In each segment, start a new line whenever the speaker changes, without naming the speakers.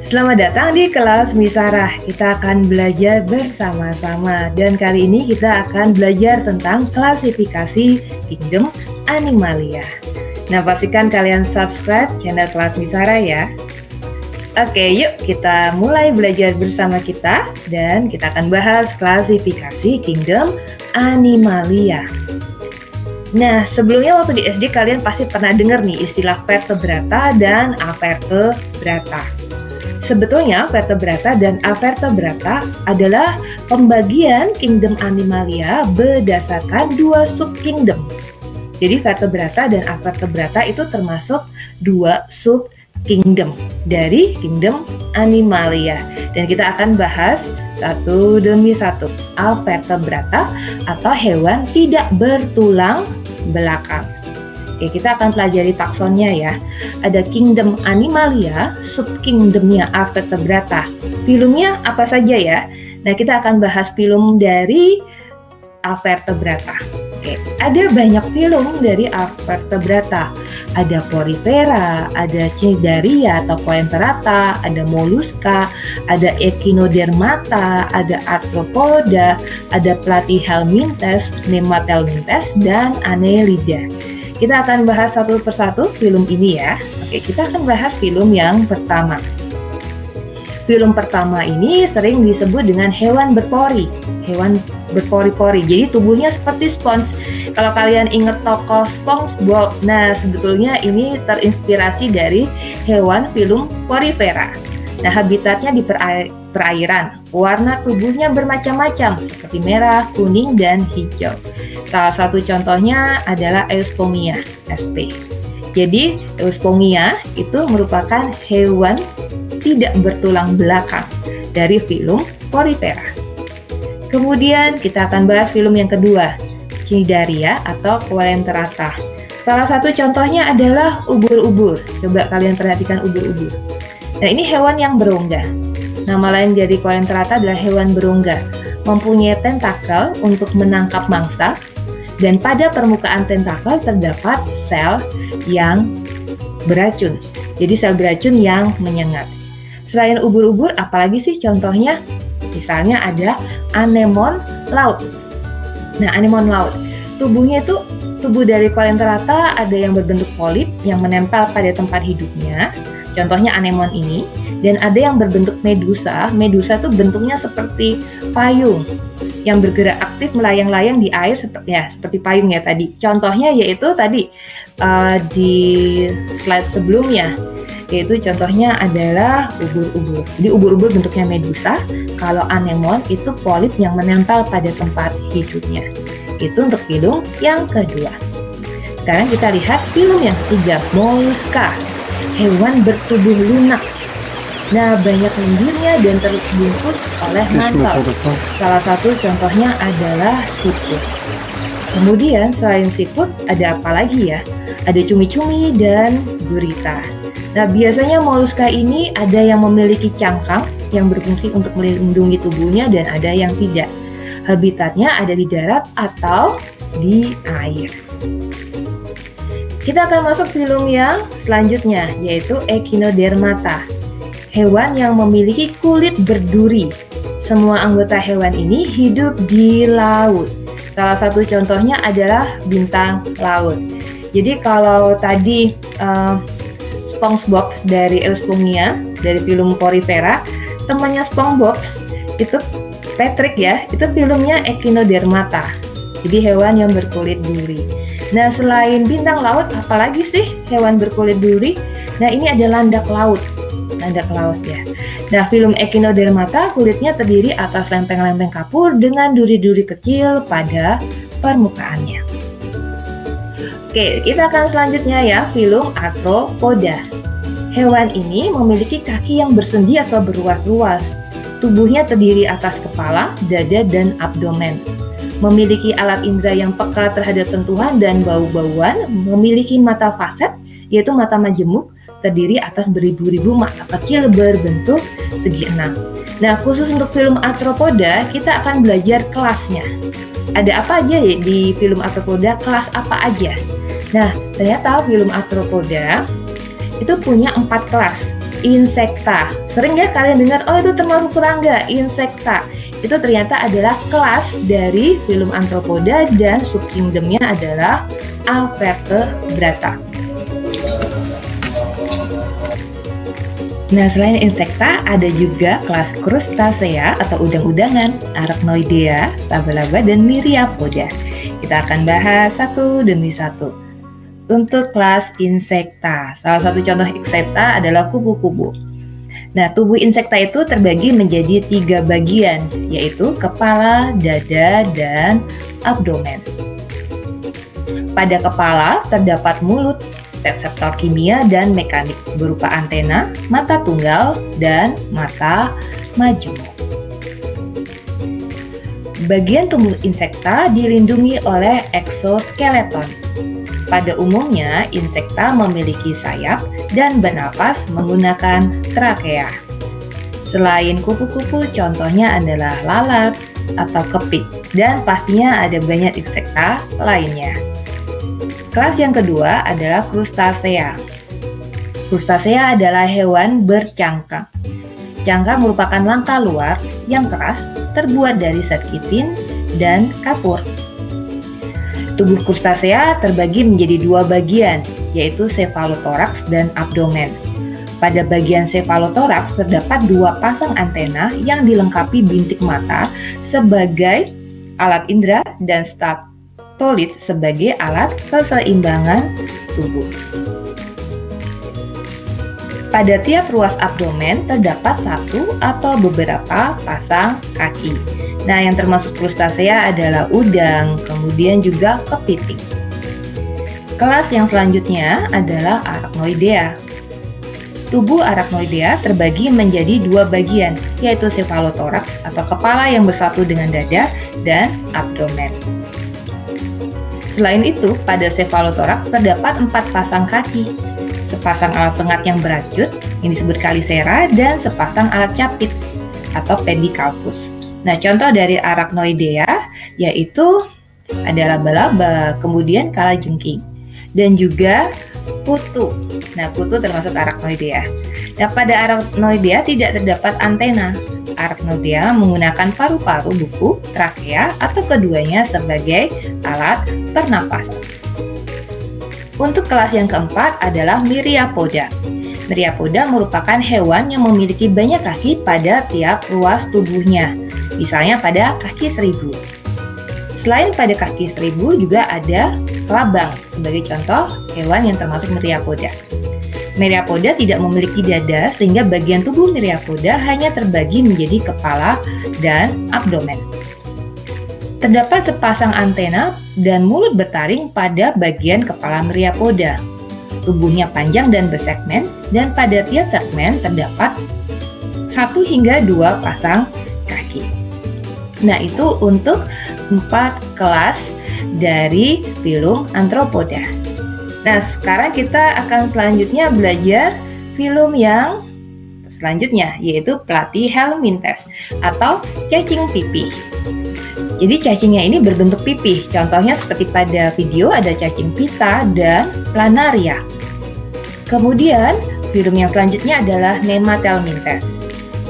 Selamat datang di kelas Misarah. Kita akan belajar bersama-sama dan kali ini kita akan belajar tentang klasifikasi kingdom Animalia. Nah, pastikan kalian subscribe channel kelas Misarah ya. Oke, yuk kita mulai belajar bersama kita dan kita akan bahas klasifikasi kingdom Animalia. Nah, sebelumnya waktu di SD kalian pasti pernah dengar nih istilah vertebrata dan avertebrata. Sebetulnya vertebrata dan avertebrata adalah pembagian kingdom Animalia berdasarkan dua subkingdom. Jadi vertebrata dan avertebrata itu termasuk dua subkingdom dari kingdom Animalia. Dan kita akan bahas satu demi satu. Avertebrata atau hewan tidak bertulang belakang. Oke, kita akan pelajari taksonnya ya. Ada kingdom Animalia, subkingdomnya avertebrata. Filumnya apa saja ya? Nah, kita akan bahas filum dari avertebrata. Oke, ada banyak filum dari avertebrata. Ada Porifera, ada Cnidaria atau Coenterata, ada Mollusca, ada Echinodermata, ada Arthropoda, ada Platyhelminthes, Nematelminthes, dan Annelida. Kita akan bahas satu persatu film ini ya. Oke, kita akan bahas film yang pertama. Film pertama ini sering disebut dengan hewan berpori. Hewan berpori-pori. Jadi tubuhnya seperti spons. Kalau kalian ingat tokoh SpongeBob, nah sebetulnya ini terinspirasi dari hewan film Porifera. Nah, habitatnya di perairan. Warna tubuhnya bermacam-macam seperti merah, kuning, dan hijau. Salah satu contohnya adalah Euspongia sp. Jadi Euspongia itu merupakan hewan tidak bertulang belakang dari film Porifera. Kemudian kita akan bahas film yang kedua, Cnidaria atau Coenterata. Salah satu contohnya adalah ubur-ubur. Coba kalian perhatikan ubur-ubur. Nah, ini hewan yang berongga. Nama lain dari Coenterata adalah hewan berongga, mempunyai tentakel untuk menangkap mangsa, dan pada permukaan tentakel terdapat sel yang beracun. Jadi sel beracun yang menyengat. Selain ubur-ubur, apalagi sih contohnya? Misalnya ada anemon laut. Nah, anemon laut, tubuhnya itu tubuh dari Coenterata ada yang berbentuk polip yang menempel pada tempat hidupnya. Contohnya anemon ini. Dan ada yang berbentuk medusa. Medusa itu bentuknya seperti payung yang bergerak aktif melayang-layang di air seperti payung ya tadi. Contohnya yaitu tadi di slide sebelumnya, yaitu contohnya adalah ubur-ubur. Jadi ubur-ubur bentuknya medusa, kalau anemon itu polip yang menempel pada tempat hidupnya. Itu untuk film yang kedua. Sekarang kita lihat film yang ketiga, Mollusca, hewan bertubuh lunak. Nah, banyak lendirnya dan terbungkus oleh mantel. Salah satu contohnya adalah siput. Kemudian selain siput ada apa lagi ya? Ada cumi-cumi dan gurita. Nah, biasanya Mollusca ini ada yang memiliki cangkang yang berfungsi untuk melindungi tubuhnya dan ada yang tidak. Habitatnya ada di darat atau di air. Kita akan masuk film yang selanjutnya, yaitu Echinodermata, hewan yang memiliki kulit berduri. Semua anggota hewan ini hidup di laut. Salah satu contohnya adalah bintang laut. Jadi kalau tadi SpongeBob dari Euspongia, dari film Porifera, temannya SpongeBob itu Patrick ya, itu filmnya Echinodermata. Jadi hewan yang berkulit duri. Nah, selain bintang laut, apalagi sih hewan berkulit duri? Nah, ini ada landak laut. Landak laut ya. Nah, film Echinodermata kulitnya terdiri atas lempeng-lempeng kapur dengan duri-duri kecil pada permukaannya. Oke, kita akan selanjutnya ya, film Arthropoda. Hewan ini memiliki kaki yang bersendi atau berruas-ruas. Tubuhnya terdiri atas kepala, dada, dan abdomen. Memiliki alat indera yang peka terhadap sentuhan dan bau-bauan, memiliki mata faset, yaitu mata majemuk, terdiri atas beribu-ribu mata kecil berbentuk segi enam. Nah, khusus untuk film Arthropoda, kita akan belajar kelasnya. Ada apa aja ya di film Arthropoda, kelas apa aja? Nah, ternyata film Arthropoda itu punya 4 kelas. Insekta. Sering ya kalian dengar, oh itu termasuk serangga, Insekta. Itu ternyata adalah kelas dari filum Arthropoda dan subkingdomnya adalah Avertebrata. Nah, selain insekta, ada juga kelas Crustacea atau udang-udangan, Arachnoidea, laba-laba, dan Myriapoda. Kita akan bahas satu demi satu. Untuk kelas insekta, salah satu contoh insekta adalah kupu-kupu. Nah, tubuh insekta itu terbagi menjadi 3 bagian, yaitu kepala, dada, dan abdomen. Pada kepala terdapat mulut, reseptor kimia dan mekanik berupa antena, mata tunggal, dan mata majemuk. Bagian tubuh insekta dilindungi oleh eksoskeleton. Pada umumnya, insekta memiliki sayap dan bernapas menggunakan trakea. Selain kupu-kupu, contohnya adalah lalat atau kepik, dan pastinya ada banyak insekta lainnya. Kelas yang kedua adalah Crustacea. Crustacea adalah hewan bercangkang. Cangkang merupakan langkah luar yang keras terbuat dari zat kitin dan kapur. Tubuh Crustacea terbagi menjadi 2 bagian, yaitu cephalothorax dan abdomen. Pada bagian cephalothorax terdapat 2 pasang antena yang dilengkapi bintik mata sebagai alat indera dan statolit sebagai alat keseimbangan tubuh. Pada tiap ruas abdomen terdapat 1 atau beberapa pasang kaki. Nah, yang termasuk Crustacea adalah udang, kemudian juga kepiting. Kelas yang selanjutnya adalah Arachnoidea. Tubuh Arachnoidea terbagi menjadi 2 bagian, yaitu cephalothorax atau kepala yang bersatu dengan dada dan abdomen. Selain itu, pada cephalothorax terdapat 4 pasang kaki, sepasang alat sengat yang beracun yang disebut Calicera dan sepasang alat capit atau pedicalcus. Nah, contoh dari Arachnoidea yaitu ada laba-laba, kemudian kalajengking, dan juga kutu. Nah, kutu termasuk Arachnoidea. Nah, pada Arachnoidea tidak terdapat antena. Arachnoidea menggunakan paru-paru buku, trakea, atau keduanya sebagai alat pernapasan. Untuk kelas yang keempat adalah Myriapoda. Myriapoda merupakan hewan yang memiliki banyak kaki pada tiap ruas tubuhnya, misalnya pada kaki 1000. Selain pada kaki 1000 juga ada kelabang sebagai contoh hewan yang termasuk Myriapoda. Myriapoda tidak memiliki dada sehingga bagian tubuh Myriapoda hanya terbagi menjadi kepala dan abdomen. Terdapat sepasang antena dan mulut bertaring pada bagian kepala Myriapoda. Tubuhnya panjang dan bersegmen, dan pada tiap segmen terdapat 1 hingga 2 pasang kaki. Nah, itu untuk 4 kelas dari filum Arthropoda. Nah, sekarang kita akan selanjutnya belajar filum yang selanjutnya, yaitu Platyhelminthes atau cacing pipih. Jadi cacingnya ini berbentuk pipih, contohnya seperti pada video ada cacing pita dan planaria. Kemudian filum yang selanjutnya adalah Nemathelminthes,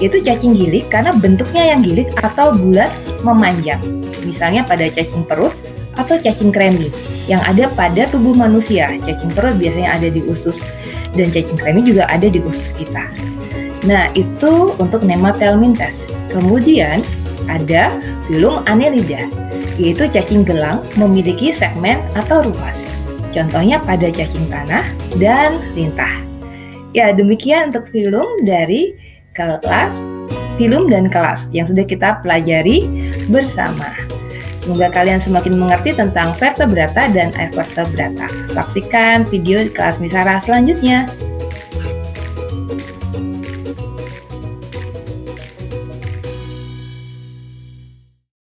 yaitu cacing gilik karena bentuknya yang gilik atau bulat memanjang, misalnya pada cacing perut atau cacing kremi yang ada pada tubuh manusia. Cacing perut biasanya ada di usus dan cacing kremi juga ada di usus kita. Nah, itu untuk Nemathelminthes. Kemudian ada filum Annelida, yaitu cacing gelang memiliki segmen atau ruas. Contohnya pada cacing tanah dan lintah. Ya, demikian untuk filum dari kelas filum dan kelas yang sudah kita pelajari bersama. Semoga kalian semakin mengerti tentang vertebrata dan avertebrata. Saksikan video di kelas Misara selanjutnya.